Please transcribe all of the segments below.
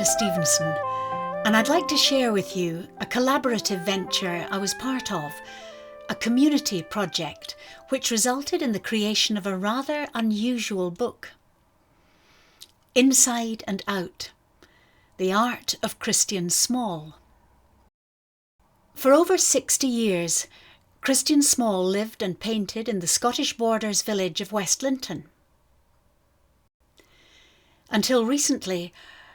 GerdaStevenson, and I'd like to share with you a collaborative venture I was part of, a community project which resulted in the creation of a rather unusual book. Inside and Out, The Art of Christian Small. For over 60 years, Christian Small lived and painted in the Scottish Borders village of West Linton. Until recently,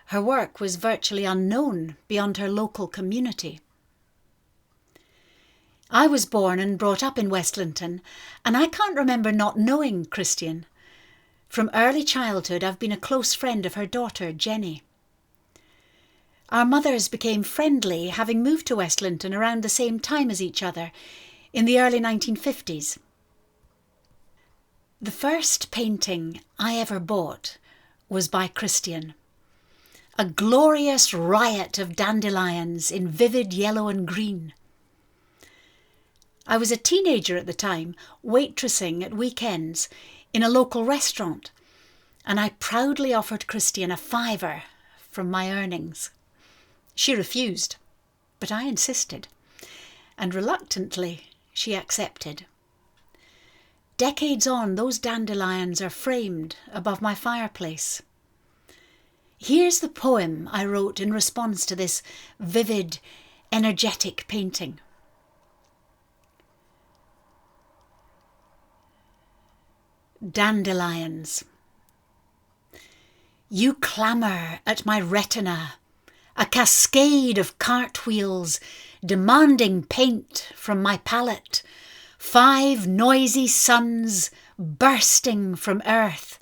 her work was virtually unknown beyond her local community. I was born and brought up in West Linton, and I can't remember not knowing Christian. From early childhood, I've been a close friend of her daughter, Jenny. Our mothers became friendly, having moved to West Linton around the same time as each other, in the early 1950s. The first painting I ever bought was by Christian. A glorious riot of dandelions in vivid yellow and green. I was a teenager at the time, waitressing at weekends in a local restaurant, and I proudly offered Christian a £5 from my earnings. She refused, but I insisted, and reluctantly she accepted. Decades on, those dandelions are framed above my fireplace. Here's the poem I wrote in response to this vivid, energetic painting. Dandelions. You clamour at my retina, a cascade of cartwheels demanding paint from my palette, 5 noisy suns bursting from earth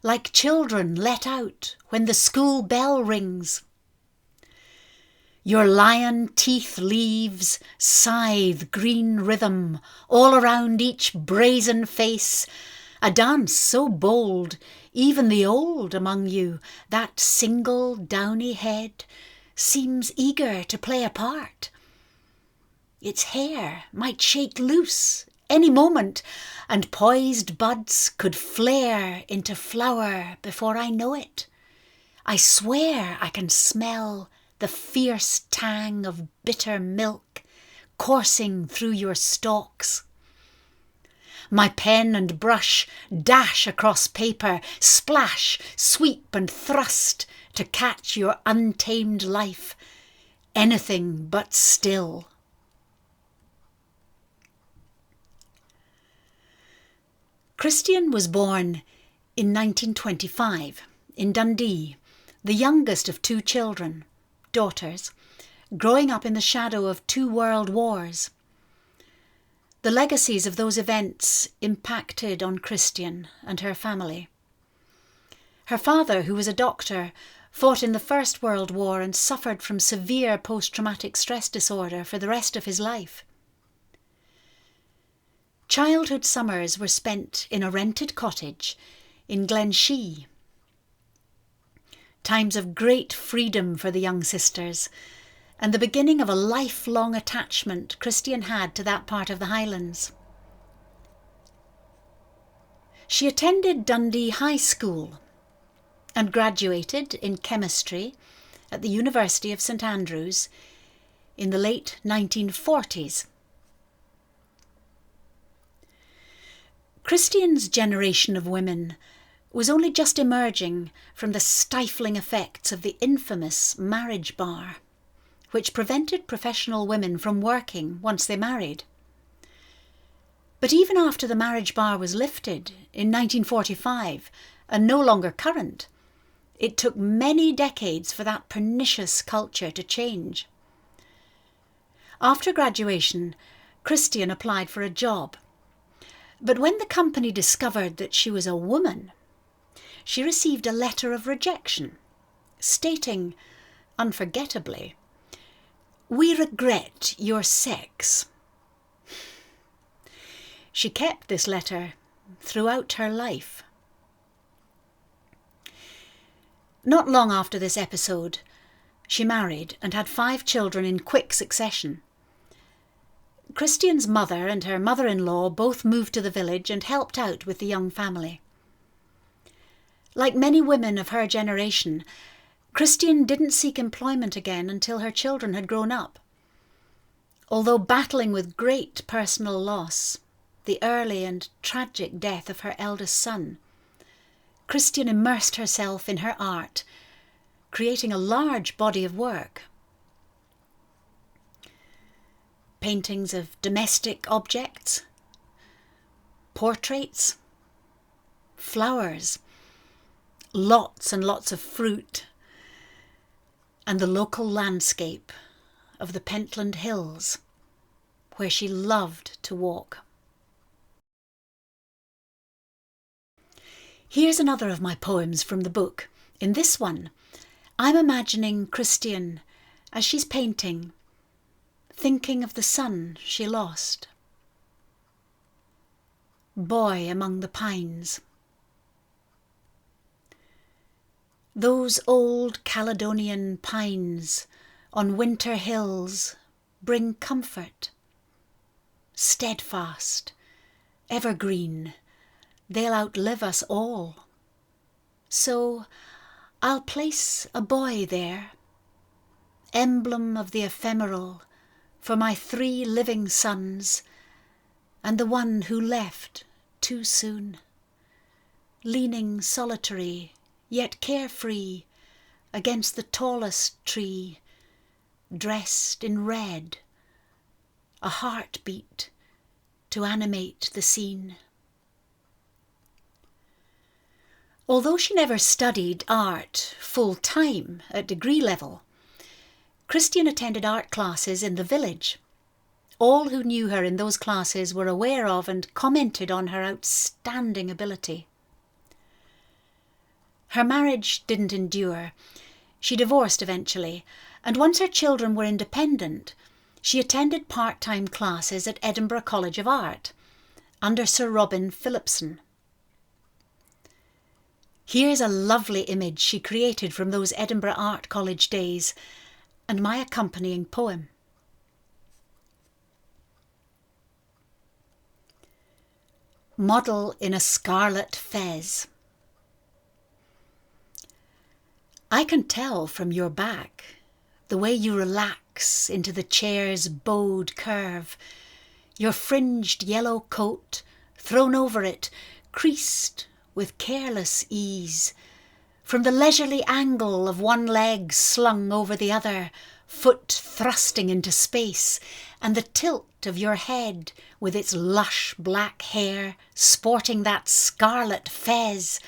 like children let out when the school bell rings. Your lion teeth leaves scythe green rhythm all around each brazen face, a dance so bold, even the old among you, that single downy head, seems eager to play a part. Its hair might shake loose any moment, and poised buds could flare into flower before I know it. I swear I can smell the fierce tang of bitter milk coursing through your stalks. My pen and brush dash across paper, splash, sweep and thrust to catch your untamed life, anything but still. Christian was born in 1925 in Dundee, the youngest of 2 children, daughters, growing up in the shadow of 2 world wars. The legacies of those events impacted on Christian and her family. Her father, who was a doctor, fought in the First World War and suffered from severe post-traumatic stress disorder for the rest of his life. Childhood summers were spent in a rented cottage in Glenshee. Times of great freedom for the young sisters, and the beginning of a lifelong attachment Christian had to that part of the Highlands. She attended Dundee High School and graduated in chemistry at the University of St Andrews in the late 1940s. Christian's generation of women was only just emerging from the stifling effects of the infamous marriage bar, which prevented professional women from working once they married. But even after the marriage bar was lifted in 1945 and no longer current, it took many decades for that pernicious culture to change. After graduation, Christian applied for a job. But when the company discovered that she was a woman, she received a letter of rejection, stating, unforgettably, "We regret your sex." She kept this letter throughout her life. Not long after this episode, she married and had 5 children in quick succession. Christian's mother and her mother-in-law both moved to the village and helped out with the young family. Like many women of her generation, Christian didn't seek employment again until her children had grown up. Although battling with great personal loss, the early and tragic death of her eldest son, Christian immersed herself in her art, creating a large body of work. Paintings of domestic objects, portraits, flowers, lots and lots of fruit, and the local landscape of the Pentland Hills, where she loved to walk. Here's another of my poems from the book. In this one, I'm imagining Christian as she's painting, thinking of the son she lost. Boy among the pines. Those old Caledonian pines on winter hills bring comfort. Steadfast, evergreen, they'll outlive us all. So I'll place a boy there, emblem of the ephemeral, for my 3 living sons, and the one who left too soon, leaning solitary, yet carefree, against the tallest tree, dressed in red, a heartbeat to animate the scene. Although she never studied art full-time at degree level, Christian attended art classes in the village. All who knew her in those classes were aware of and commented on her outstanding ability. Her marriage didn't endure. She divorced eventually, and once her children were independent, she attended part-time classes at Edinburgh College of Art, under Sir Robin Philipson. Here's a lovely image she created from those Edinburgh Art College days, and my accompanying poem. Model in a scarlet fez. I can tell from your back, the way you relax into the chair's bowed curve, your fringed yellow coat thrown over it, creased with careless ease, from the leisurely angle of one leg slung over the other, foot thrusting into space, and the tilt of your head with its lush black hair sporting that scarlet fez,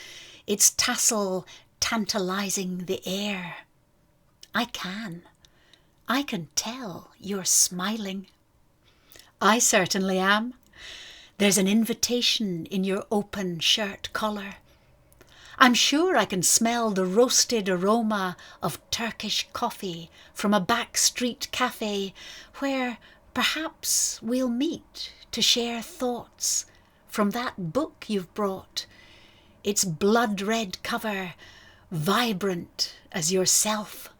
its tassel tantalizing the air. I can tell you're smiling. I certainly am. There's an invitation in your open shirt collar. I'm sure I can smell the roasted aroma of Turkish coffee from a backstreet cafe where perhaps we'll meet to share thoughts from that book you've brought, its blood-red cover, vibrant as yourself.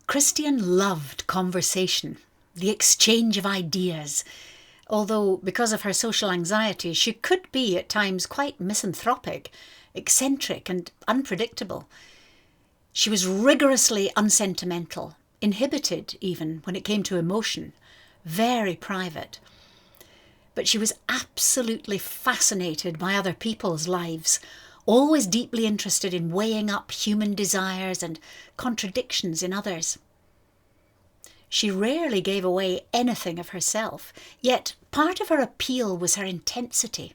Christian loved conversation, the exchange of ideas, although because of her social anxiety she could be at times quite misanthropic, eccentric and unpredictable. She was rigorously unsentimental, inhibited even when it came to emotion, very private. But she was absolutely fascinated by other people's lives, always deeply interested in weighing up human desires and contradictions in others. She rarely gave away anything of herself, yet part of her appeal was her intensity.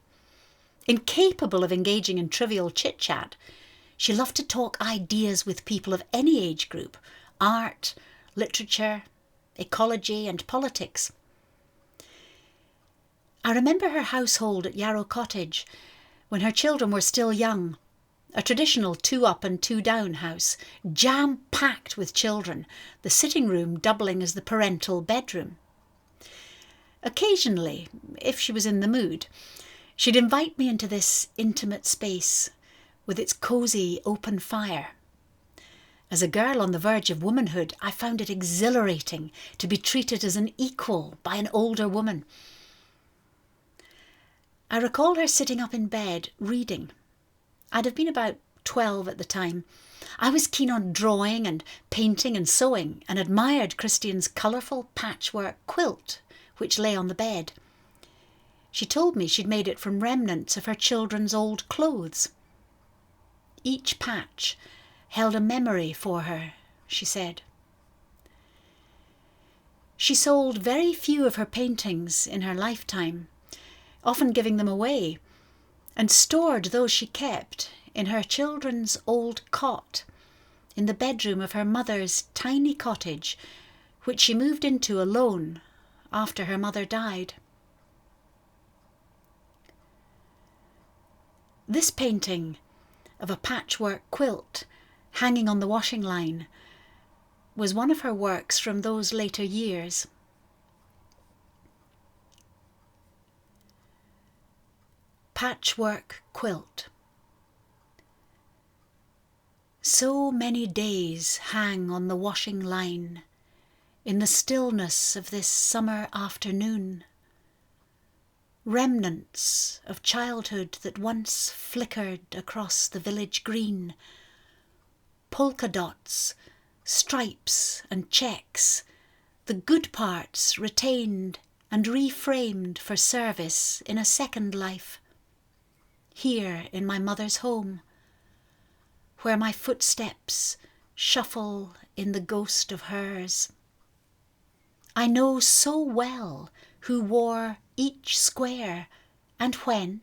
Incapable of engaging in trivial chit-chat, she loved to talk ideas with people of any age group, art, literature, ecology and politics. I remember her household at Yarrow Cottage when her children were still young, a traditional 2-up and 2-down house, jam-packed with children, the sitting room doubling as the parental bedroom. Occasionally, if she was in the mood, she'd invite me into this intimate space with its cosy open fire. As a girl on the verge of womanhood, I found it exhilarating to be treated as an equal by an older woman. I recall her sitting up in bed, reading. I'd have been about 12 at the time, I was keen on drawing and painting and sewing, and admired Christian's colourful patchwork quilt which lay on the bed. She told me she'd made it from remnants of her children's old clothes. Each patch held a memory for her, she said. She sold very few of her paintings in her lifetime, often giving them away, and stored those she kept in her children's old cot in the bedroom of her mother's tiny cottage, which she moved into alone after her mother died. This painting of a patchwork quilt hanging on the washing line was one of her works from those later years. Patchwork quilt. So many days hang on the washing line in the stillness of this summer afternoon. Remnants of childhood that once flickered across the village green. Polka dots, stripes and checks, the good parts retained and reframed for service in a second life. Here in my mother's home, where my footsteps shuffle in the ghost of hers. I know so well who wore each square and when,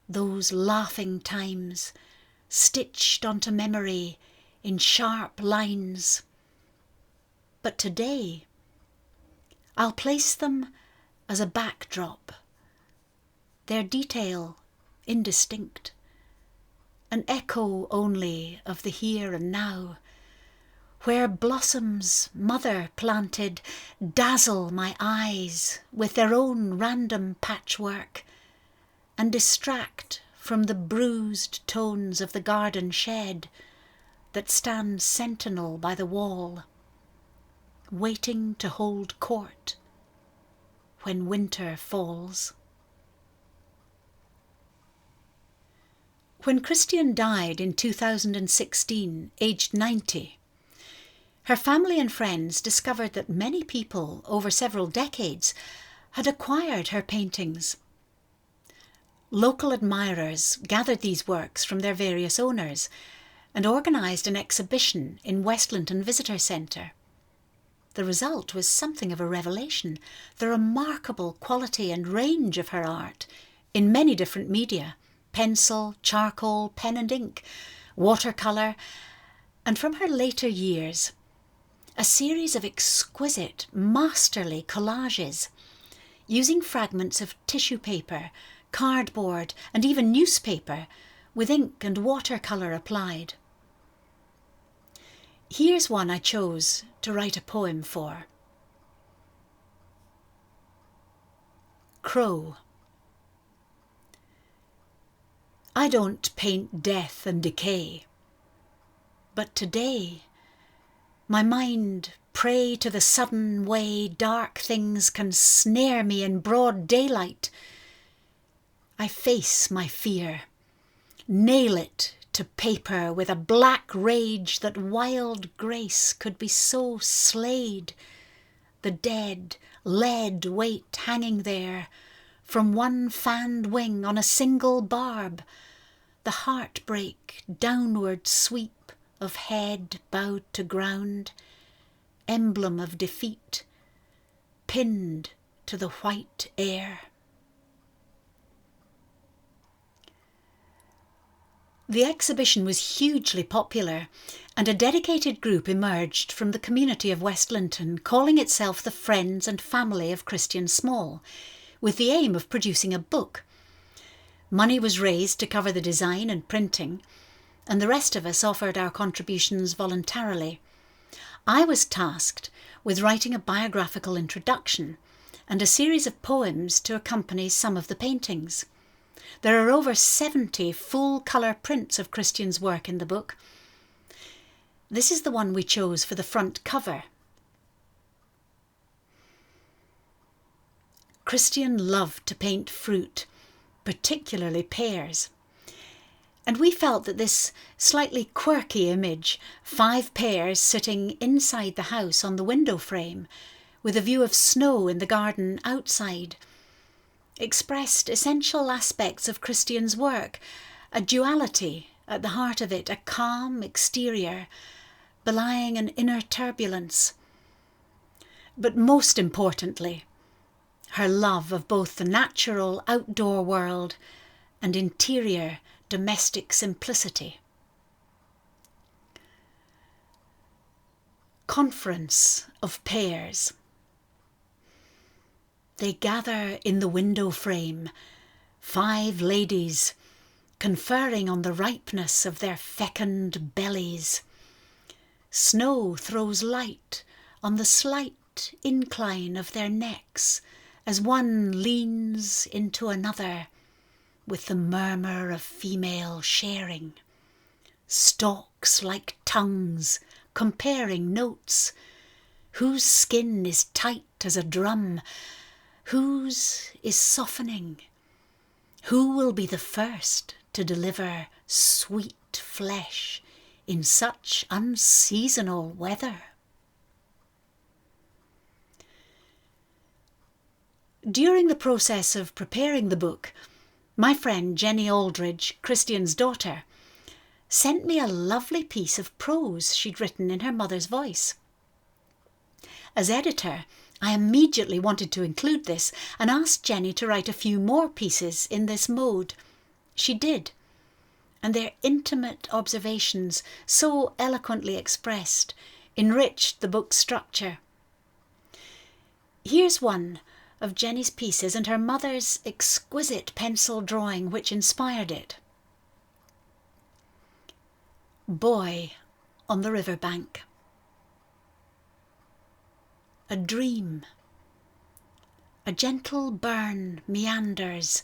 those laughing times stitched onto memory in sharp lines. But today, I'll place them as a backdrop, their detail indistinct, an echo only of the here and now, where blossoms mother planted dazzle my eyes with their own random patchwork and distract from the bruised tones of the garden shed that stands sentinel by the wall, waiting to hold court when winter falls. When Christian died in 2016, aged 90, her family and friends discovered that many people over several decades had acquired her paintings. Local admirers gathered these works from their various owners and organised an exhibition in Westlinton Visitor Centre. The result was something of a revelation, the remarkable quality and range of her art in many different media: pencil, charcoal, pen and ink, watercolour, and from her later years, a series of exquisite, masterly collages, using fragments of tissue paper, cardboard, and even newspaper, with ink and watercolour applied. Here's one I chose to write a poem for. Crow. I don't paint death and decay, but today my mind, prey to the sudden way dark things can snare me in broad daylight. I face my fear, nail it to paper with a black rage that wild grace could be so slayed, the dead lead weight hanging there from one fanned wing on a single barb, the heartbreak downward sweep of head bowed to ground, emblem of defeat, pinned to the white air. The exhibition was hugely popular, and a dedicated group emerged from the community of Westlinton, calling itself the Friends and Family of Christian Small, with the aim of producing a book. Money was raised to cover the design and printing, and the rest of us offered our contributions voluntarily. I was tasked with writing a biographical introduction and a series of poems to accompany some of the paintings. There are over 70 full-colour prints of Christian's work in the book. This is the one we chose for the front cover. Christian loved to paint fruit, particularly pears, And we felt that this slightly quirky image, 5 pairs sitting inside the house on the window frame, with a view of snow in the garden outside, expressed essential aspects of Christian's work, a duality at the heart of it, a calm exterior, belying an inner turbulence. But most importantly, her love of both the natural outdoor world and interior domestic simplicity. Conference of pairs. They gather in the window frame, 5 ladies, conferring on the ripeness of their fecund bellies. Snow throws light on the slight incline of their necks as one leans into another with the murmur of female sharing. Stalks like tongues comparing notes. Whose skin is tight as a drum? Whose is softening? Who will be the first to deliver sweet flesh in such unseasonal weather? During the process of preparing the book, my friend Jenny Aldridge, Christian's daughter, sent me a lovely piece of prose she'd written in her mother's voice. As editor, I immediately wanted to include this and asked Jenny to write a few more pieces in this mode. She did, and their intimate observations, so eloquently expressed, enriched the book's structure. Here's one of Jenny's pieces and her mother's exquisite pencil drawing which inspired it. Boy on the riverbank. A dream. A gentle burn meanders,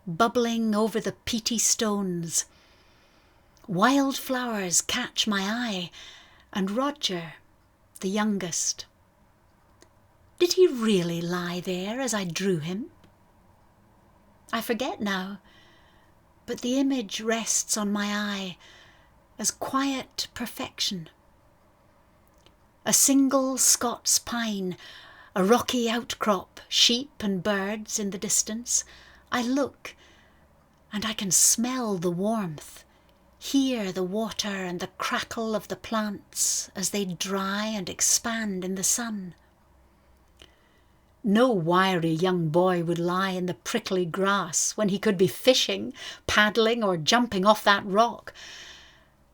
bubbling over the peaty stones. Wild flowers catch my eye, and Roger, the youngest. Did he really lie there as I drew him? I forget now, but the image rests on my eye as quiet perfection. A single Scots pine, a rocky outcrop, sheep and birds in the distance. I look, and I can smell the warmth, hear the water and the crackle of the plants as they dry and expand in the sun. No wiry young boy would lie in the prickly grass when he could be fishing, paddling, or jumping off that rock.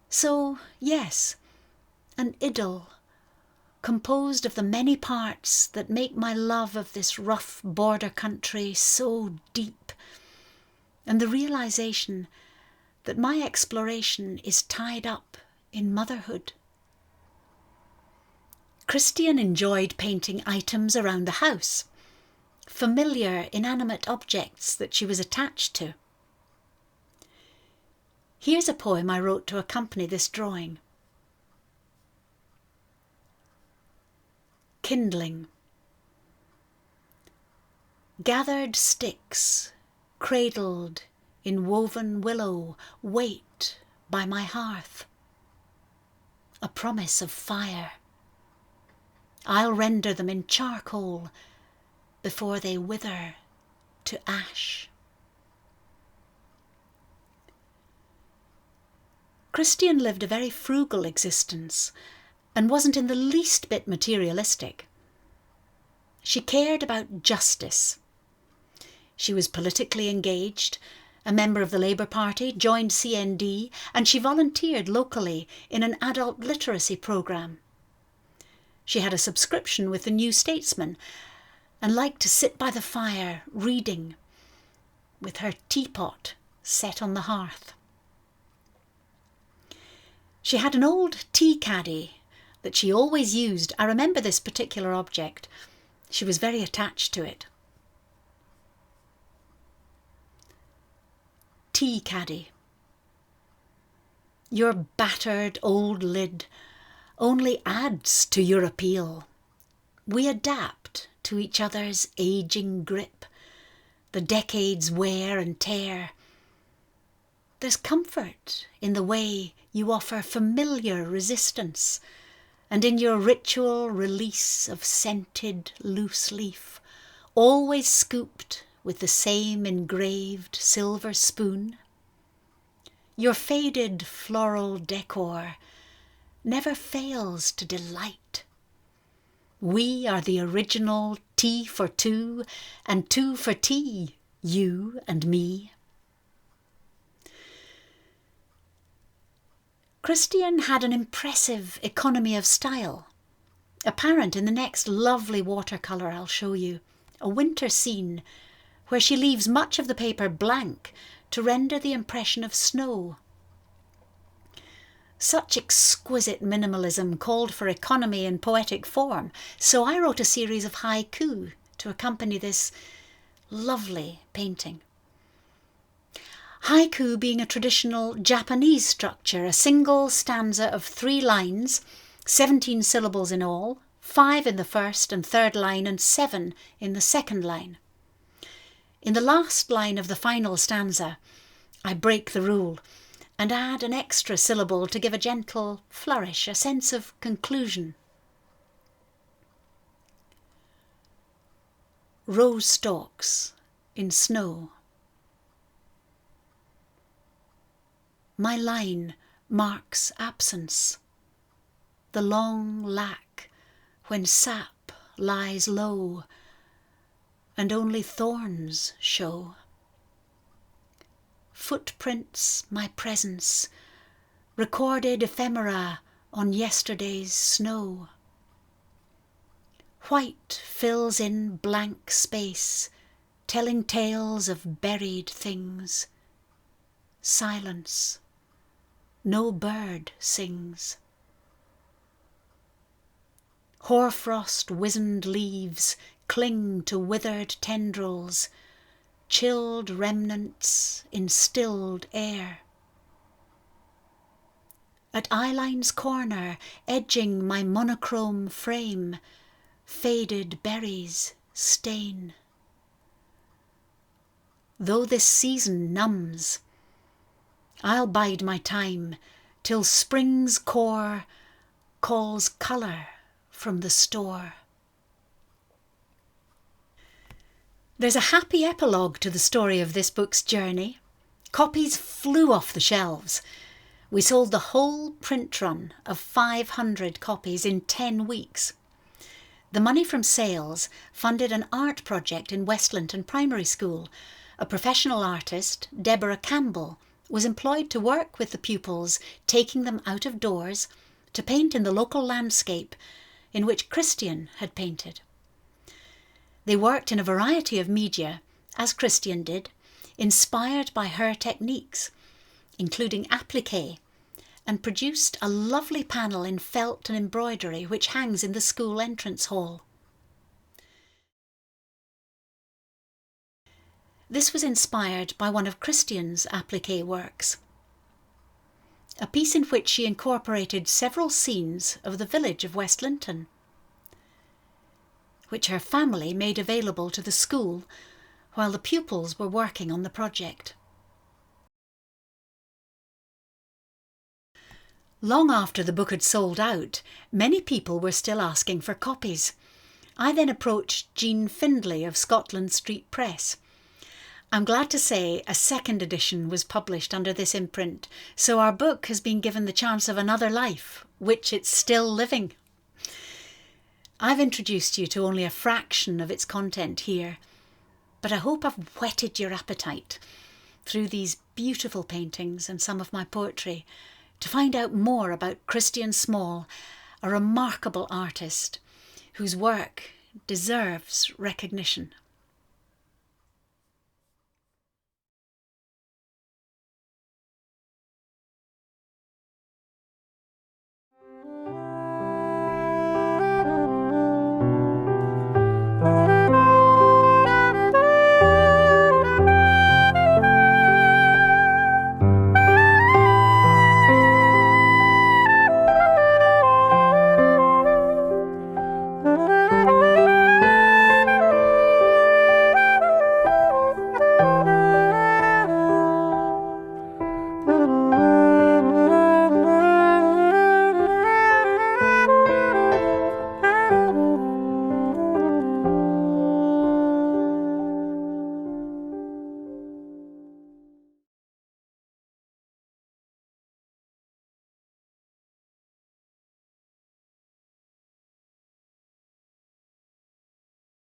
So, yes, an idyll, composed of the many parts that make my love of this rough border country so deep, and the realization that my exploration is tied up in motherhood. Christian enjoyed painting items around the house, familiar inanimate objects that she was attached to. Here's a poem I wrote to accompany this drawing. Kindling. Gathered sticks, cradled in woven willow, wait by my hearth. A promise of fire. I'll render them in charcoal before they wither to ash. Christian lived a very frugal existence and wasn't in the least bit materialistic. She cared about justice. She was politically engaged, a member of the Labour Party, joined CND, and she volunteered locally in an adult literacy programme. She had a subscription with the New Statesman and liked to sit by the fire reading with her teapot set on the hearth. She had an old tea caddy that she always used. I remember this particular object. She was very attached to it. Tea caddy. Your battered old lid only adds to your appeal. We adapt to each other's aging grip, the decades' wear and tear. There's comfort in the way you offer familiar resistance, and in your ritual release of scented loose leaf, always scooped with the same engraved silver spoon. Your faded floral decor never fails to delight. We are the original tea for two and two for tea, you and me. Christian had an impressive economy of style, apparent in the next lovely watercolour I'll show you, a winter scene where she leaves much of the paper blank to render the impression of snow. Such exquisite minimalism called for economy in poetic form, so I wrote a series of haiku to accompany this lovely painting. Haiku being a traditional Japanese structure, a single stanza of 3 lines, 17 syllables in all, 5 in the first and third line and 7 in the second line. In the last line of the final stanza, I break the rule and add an extra syllable to give a gentle flourish, a sense of conclusion. Rose stalks in snow. My line marks absence, the long lack when sap lies low and only thorns show. Footprints my presence, recorded ephemera on yesterday's snow. White fills in blank space, telling tales of buried things. Silence. No bird sings. Hoarfrost wizened leaves cling to withered tendrils, chilled remnants in stilled air. At eyeline's corner, edging my monochrome frame, faded berries stain. Though this season numbs, I'll bide my time till spring's core calls colour from the store. There's a happy epilogue to the story of this book's journey. Copies flew off the shelves. We sold the whole print run of 500 copies in 10 weeks. The money from sales funded an art project in Westlinton Primary School. A professional artist, Deborah Campbell, was employed to work with the pupils, taking them out of doors to paint in the local landscape in which Christian had painted. They worked in a variety of media, as Christian did, inspired by her techniques, including appliqué, and produced a lovely panel in felt and embroidery which hangs in the school entrance hall. This was inspired by one of Christian's appliqué works, a piece in which she incorporated several scenes of the village of Westlinton, which her family made available to the school while the pupils were working on the project. Long after the book had sold out, many people were still asking for copies. I then approached Jean Findlay of Scotland Street Press. I'm glad to say a second edition was published under this imprint, so our book has been given the chance of another life, which it's still living. I've introduced you to only a fraction of its content here, but I hope I've whetted your appetite through these beautiful paintings and some of my poetry to find out more about Christian Small, a remarkable artist whose work deserves recognition.